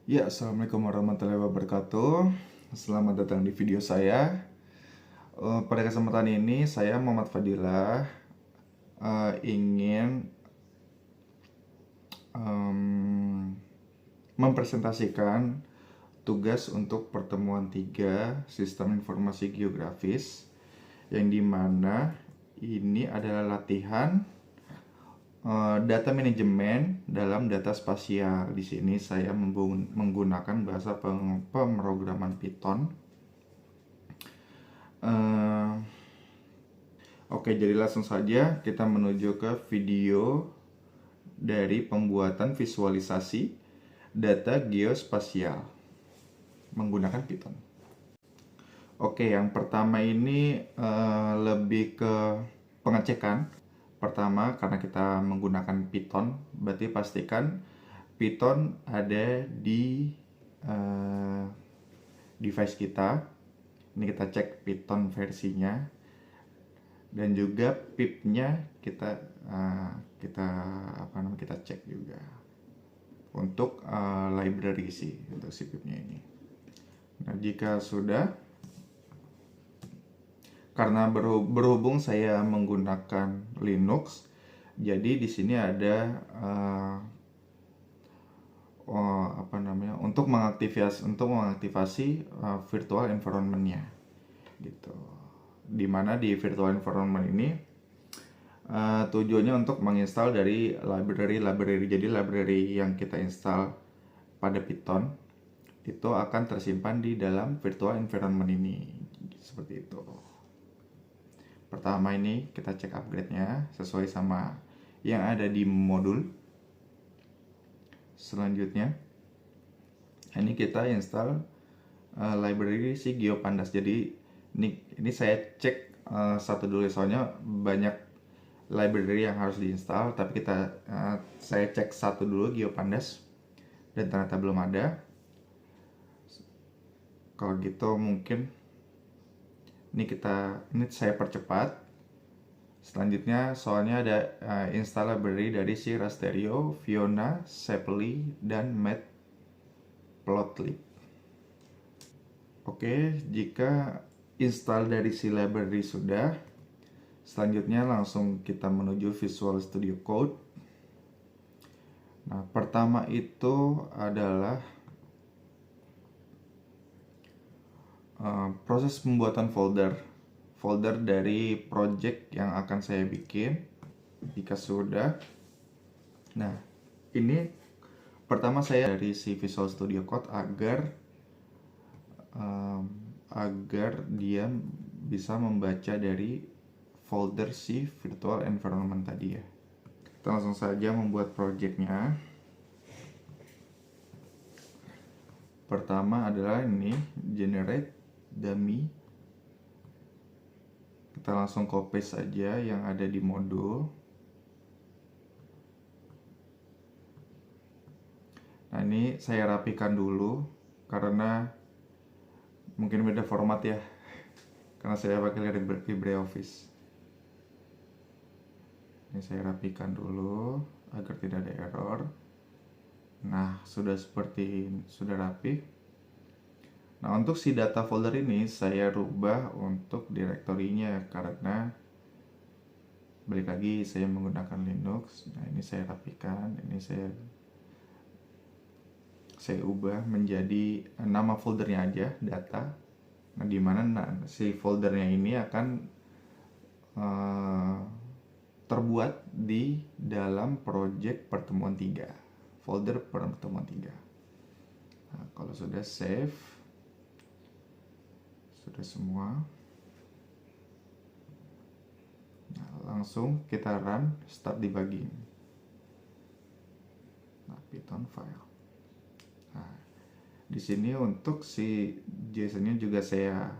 Ya, Assalamualaikum warahmatullahi wabarakatuh. Selamat datang di video saya. Pada kesempatan ini, saya Muhammad Fadilah ingin em, mempresentasikan tugas untuk pertemuan 3 Sistem Informasi Geografis, yang dimana ini adalah latihan data manajemen dalam data spasial. Di sini saya menggunakan bahasa pemrograman Python. Eh, Oke, jadi langsung saja kita menuju ke video dari pembuatan visualisasi data geospasial menggunakan Python. Oke, yang pertama ini lebih ke pengecekan. Pertama, karena kita menggunakan Python, berarti pastikan Python ada di eh, device kita. Ini kita cek Python versinya, dan juga pipnya kita kita cek juga untuk library sih untuk si pipnya ini. Nah, jika sudah, karena berhubung saya menggunakan Linux, jadi di sini ada untuk mengaktifasi virtual environment-nya gitu. Dimana di virtual environment ini tujuannya untuk menginstal dari library. Jadi library yang kita install pada Python itu akan tersimpan di dalam virtual environment ini, seperti itu. Pertama ini kita cek upgrade-nya sesuai sama yang ada di modul. Selanjutnya ini kita install library si GeoPandas. Jadi ini saya cek satu dulu, soalnya banyak library yang harus diinstal, tapi saya cek satu dulu, GeoPandas, dan ternyata belum ada. Kalau gitu mungkin ini saya percepat. Selanjutnya soalnya ada install library dari si Rasterio, Fiona, Shapley, dan Matplotlib. Oke, jika install dari si library sudah, selanjutnya langsung kita menuju Visual Studio Code. Nah, pertama itu adalah proses pembuatan folder dari project yang akan saya bikin. Jika sudah, nah ini pertama saya dari si Visual Studio Code agar dia bisa membaca dari folder si virtual environment tadi ya. Kita langsung saja membuat projectnya. Pertama adalah ini, generate dummy. Kita langsung copy saja yang ada di modul. Nah, ini saya rapikan dulu karena mungkin beda format ya, karena saya pakai LibreOffice. Ini saya rapikan dulu agar tidak ada error. Nah, sudah rapi. Nah, untuk si data folder ini saya rubah untuk direktorinya karena balik lagi saya menggunakan Linux. Nah, ini saya rapikan, ini saya ubah menjadi nama foldernya aja, data. Nah, dimana si foldernya ini akan terbuat di dalam project pertemuan 3, folder pertemuan 3. Nah, kalau sudah save, sudah semua, nah, langsung kita run start debugging. Nah, Python file. Nah, di sini untuk si JSON-nya juga saya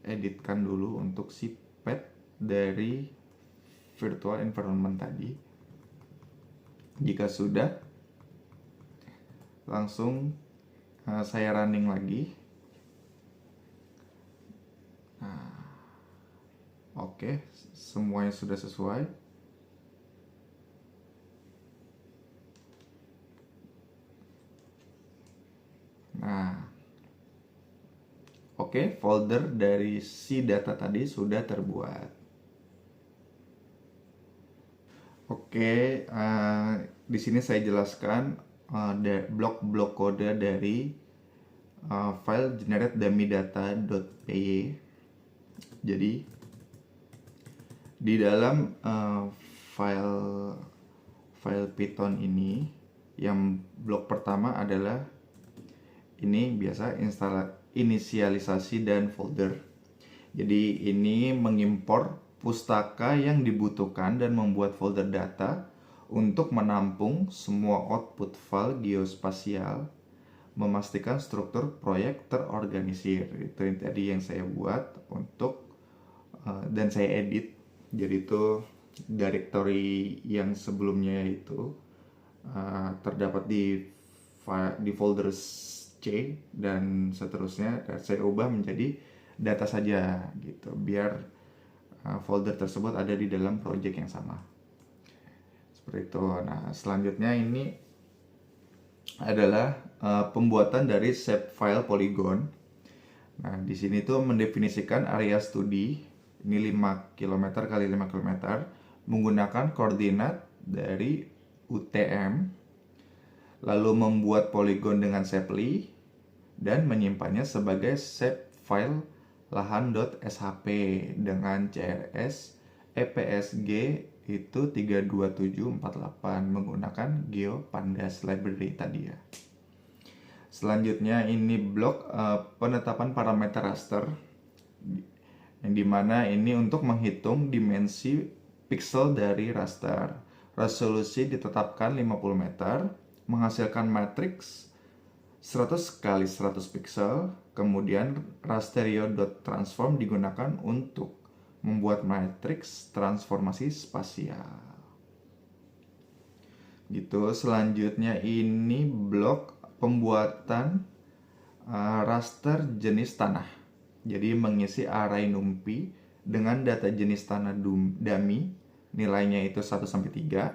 editkan dulu untuk si path dari virtual environment tadi. Jika sudah, langsung saya running lagi. Nah, oke, semuanya sudah sesuai. Nah, oke, folder dari si data tadi sudah terbuat. Oke, di sini saya jelaskan blok-blok kode dari file generate_dummy_data.py. Jadi di dalam file Python ini, yang blok pertama adalah ini biasa inisialisasi dan folder. Jadi ini mengimpor pustaka yang dibutuhkan dan membuat folder data untuk menampung semua output file geospasial, memastikan struktur proyek terorganisir. Itu yang tadi yang saya buat untuk dan saya edit. Jadi itu directory yang sebelumnya itu terdapat di folder C dan seterusnya, dan saya ubah menjadi data saja gitu, biar folder tersebut ada di dalam project yang sama. Seperti itu. Nah, selanjutnya ini adalah pembuatan dari shape file polygon. Nah, di sini tuh mendefinisikan area studi ini 5 km kali 5 km menggunakan koordinat dari UTM, lalu membuat poligon dengan Shapely dan menyimpannya sebagai shape file lahan.shp dengan CRS EPSG itu 32748 menggunakan GeoPandas library tadi ya. Selanjutnya ini blok penetapan parameter raster, yang dimana ini untuk menghitung dimensi pixel dari raster. Resolusi ditetapkan 50 meter, menghasilkan matriks 100 kali 100 pixel. Kemudian rasterio.transform digunakan untuk membuat matriks transformasi spasial. Gitu. Selanjutnya ini blok pembuatan raster jenis tanah. Jadi mengisi array NumPy dengan data jenis tanah dummy, nilainya itu 1 sampai 3.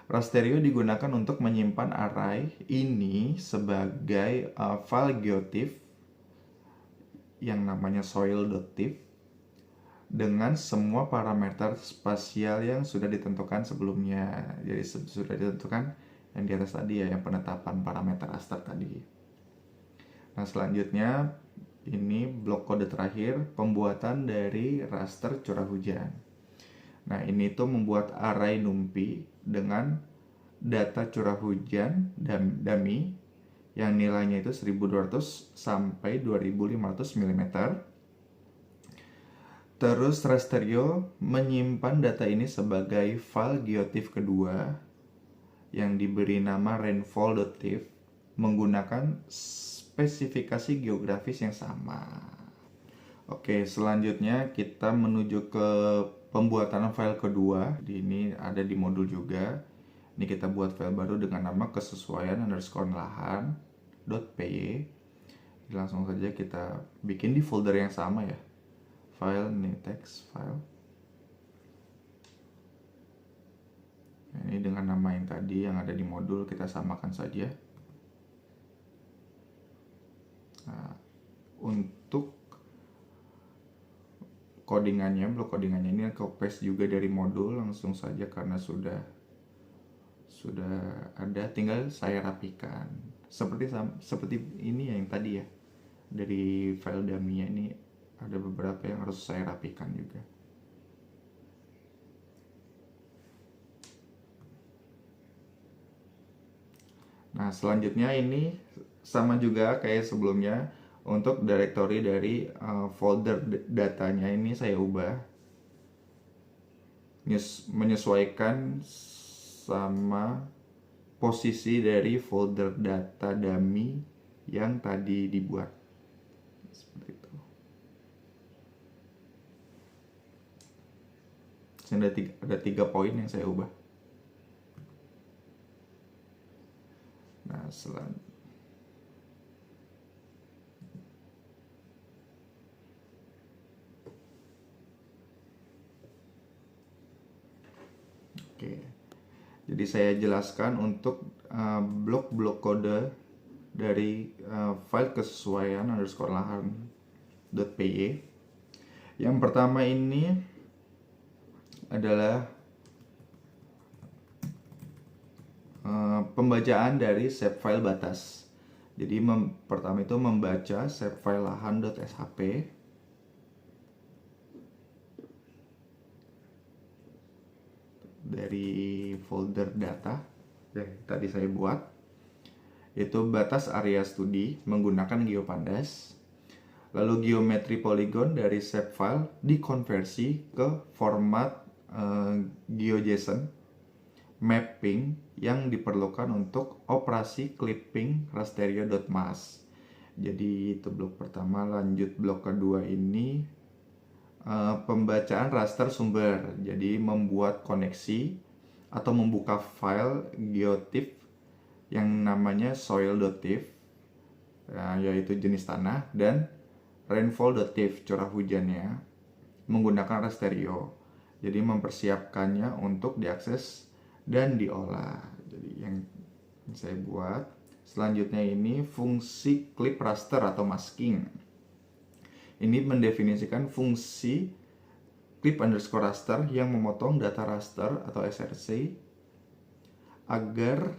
Rasterio digunakan untuk menyimpan array ini sebagai file geotiff yang namanya soil.tiff dengan semua parameter spasial yang sudah ditentukan sebelumnya. Jadi sudah ditentukan yang di atas tadi ya, yang penetapan parameter raster tadi. Nah, selanjutnya ini blok kode terakhir, pembuatan dari raster curah hujan. Nah, ini tuh membuat array NumPy dengan data curah hujan dummy yang nilainya itu 1200 sampai 2500 mm. Terus Rasterio menyimpan data ini sebagai file geotiff kedua yang diberi nama rainfall.tiff menggunakan spesifikasi geografis yang sama. Oke, selanjutnya kita menuju ke pembuatan file kedua. Ini ada di modul juga. Ini kita buat file baru dengan nama kesesuaian_lahan.py. Langsung saja kita bikin di folder yang sama ya. File, new text file. Ini dengan nama yang tadi yang ada di modul, kita samakan saja. Nah, untuk codingannya, blok codingannya ini copy paste juga dari modul langsung saja karena sudah ada, tinggal saya rapikan seperti ini yang tadi ya, dari file dummy-nya ini ada beberapa yang harus saya rapikan juga. Nah, selanjutnya ini sama juga kayak sebelumnya. Untuk directory dari folder datanya ini saya ubah menyesuaikan sama posisi dari folder data dummy yang tadi dibuat. Seperti itu. Ada 3 poin yang saya ubah. Nah, selanjutnya Oke, jadi saya jelaskan untuk blok-blok kode dari file kesesuaian underscore lahan.py. Yang pertama ini adalah pembacaan dari shape file batas. Jadi pertama itu membaca shape file lahan.shp dari folder data yang tadi saya buat, yaitu batas area studi menggunakan GeoPandas. Lalu geometri poligon dari shape file dikonversi ke format GeoJSON mapping yang diperlukan untuk operasi clipping rasterio.mas. Jadi itu blok pertama. Lanjut blok kedua ini pembacaan raster sumber. Jadi membuat koneksi atau membuka file geotiff yang namanya soil.tiff, yaitu jenis tanah, dan rainfall.tiff, curah hujannya, menggunakan rasterio. Jadi mempersiapkannya untuk diakses dan diolah. Jadi yang saya buat selanjutnya ini fungsi clip raster atau masking. Ini mendefinisikan fungsi clip underscore raster yang memotong data raster atau SRC agar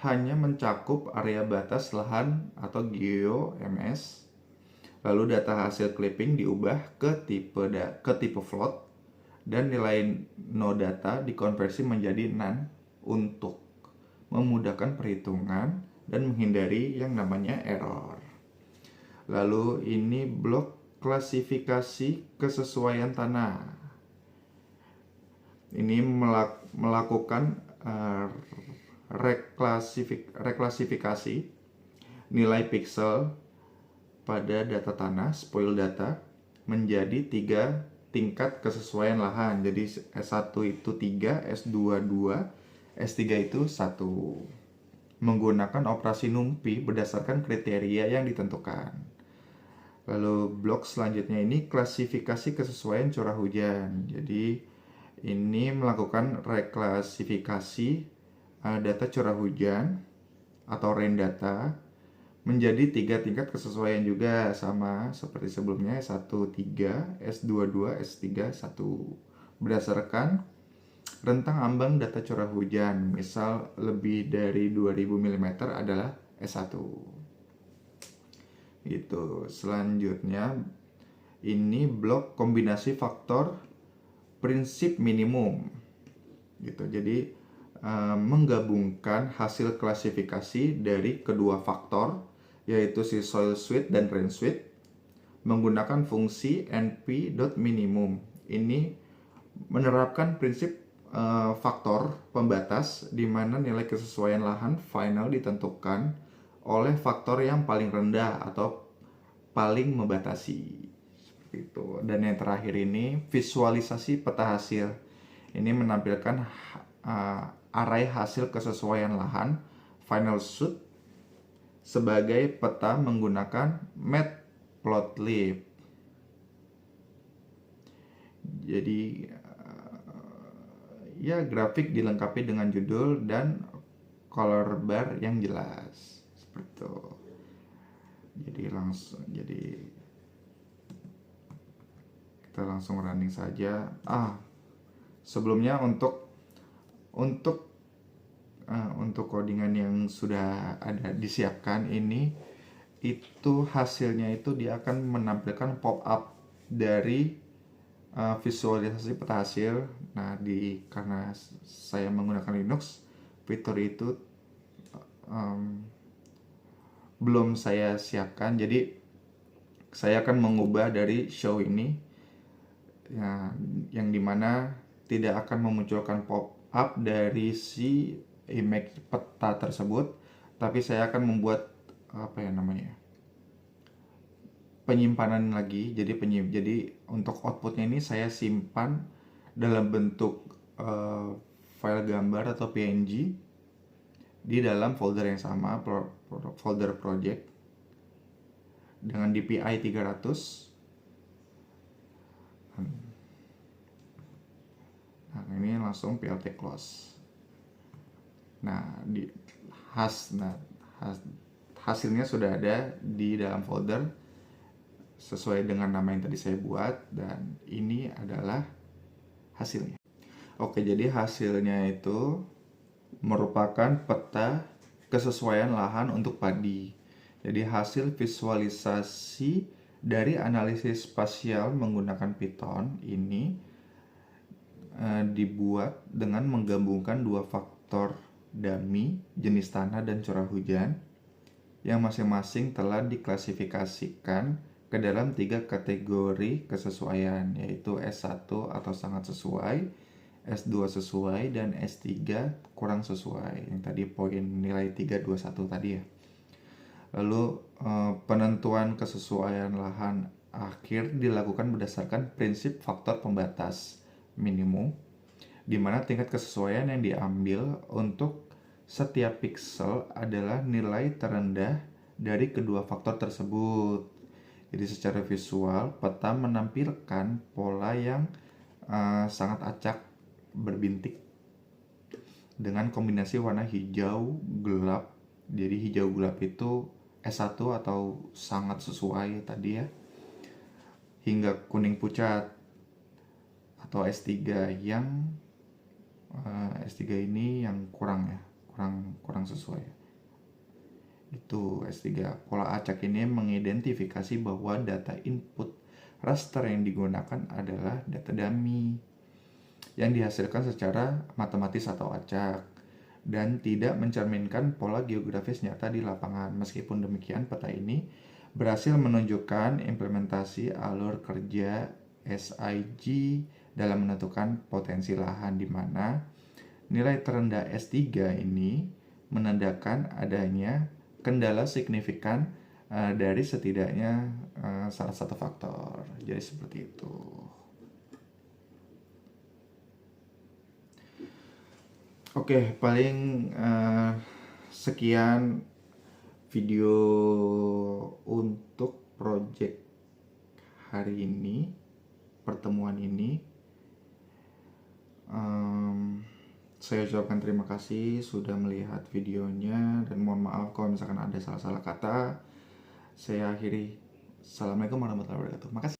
hanya mencakup area batas lahan atau GeoMS. Lalu data hasil clipping diubah ke tipe float dan nilai no data dikonversi menjadi none untuk memudahkan perhitungan dan menghindari yang namanya error. Lalu ini blok klasifikasi kesesuaian tanah. Ini melakukan reklasifikasi nilai pixel pada data tanah, spoil data, menjadi 3 tingkat kesesuaian lahan. Jadi S1 itu 3, S2 2, S3 itu 1. Menggunakan operasi NumPy berdasarkan kriteria yang ditentukan. Lalu blok selanjutnya ini klasifikasi kesesuaian curah hujan. Jadi ini melakukan reklasifikasi data curah hujan atau rain data menjadi 3 tingkat kesesuaian juga, sama seperti sebelumnya, S1 3, S2 2, S3 1, berdasarkan rentang ambang data curah hujan. Misal lebih dari 2000 mm adalah S1 gitu. Selanjutnya ini blok kombinasi faktor prinsip minimum gitu. Jadi menggabungkan hasil klasifikasi dari kedua faktor, yaitu si soil sweet dan rain sweet, menggunakan fungsi np.minimum. Ini menerapkan prinsip faktor pembatas di mana nilai kesesuaian lahan final ditentukan oleh faktor yang paling rendah atau paling membatasi. Seperti itu. Dan yang terakhir ini visualisasi peta hasil. Ini menampilkan array hasil kesesuaian lahan final shoot sebagai peta menggunakan matplotlib. Jadi ya grafik dilengkapi dengan judul dan color bar yang jelas seperti itu. Jadi kita langsung running saja. Sebelumnya untuk codingan yang sudah ada disiapkan ini, itu hasilnya itu dia akan menampilkan pop up dari visualisasi peta hasil. Nah, karena saya menggunakan Linux, fitur itu belum saya siapkan. Jadi saya akan mengubah dari show ini ya, yang dimana tidak akan memunculkan pop up dari si image peta tersebut, tapi saya akan membuat penyimpanan lagi. Jadi untuk outputnya ini saya simpan dalam bentuk file gambar atau PNG di dalam folder yang sama, folder project dengan DPI 300. Nah, ini langsung PLT close. Nah, hasilnya sudah ada di dalam folder sesuai dengan nama yang tadi saya buat, dan ini adalah hasilnya. Oke, jadi hasilnya itu merupakan peta kesesuaian lahan untuk padi. Jadi hasil visualisasi dari analisis spasial menggunakan Python ini dibuat dengan menggabungkan dua faktor dummy, jenis tanah dan curah hujan, yang masing-masing telah diklasifikasikan ke dalam 3 kategori kesesuaian, yaitu S1 atau sangat sesuai, S2 sesuai, dan S3 kurang sesuai, yang tadi poin nilai 321 tadi ya. Lalu penentuan kesesuaian lahan akhir dilakukan berdasarkan prinsip faktor pembatas minimum, di mana tingkat kesesuaian yang diambil untuk setiap pixel adalah nilai terendah dari kedua faktor tersebut. Jadi secara visual, peta menampilkan pola yang sangat acak berbintik dengan kombinasi warna hijau gelap. Jadi hijau gelap itu S1 atau sangat sesuai tadi ya, hingga kuning pucat atau S3 yang S3 ini yang kurang sesuai. Itu S3. Pola acak ini mengidentifikasi bahwa data input raster yang digunakan adalah data dummy yang dihasilkan secara matematis atau acak dan tidak mencerminkan pola geografis nyata di lapangan. Meskipun demikian, peta ini berhasil menunjukkan implementasi alur kerja SIG dalam menentukan potensi lahan, di mana nilai terendah S3 ini menandakan adanya kendala signifikan dari setidaknya salah satu faktor. Jadi seperti itu. Oke, paling sekian video untuk project hari ini, pertemuan ini. Saya ucapkan terima kasih sudah melihat videonya, dan mohon maaf kalau misalkan ada salah-salah kata. Saya akhiri. Assalamualaikum warahmatullahi wabarakatuh. Makasih.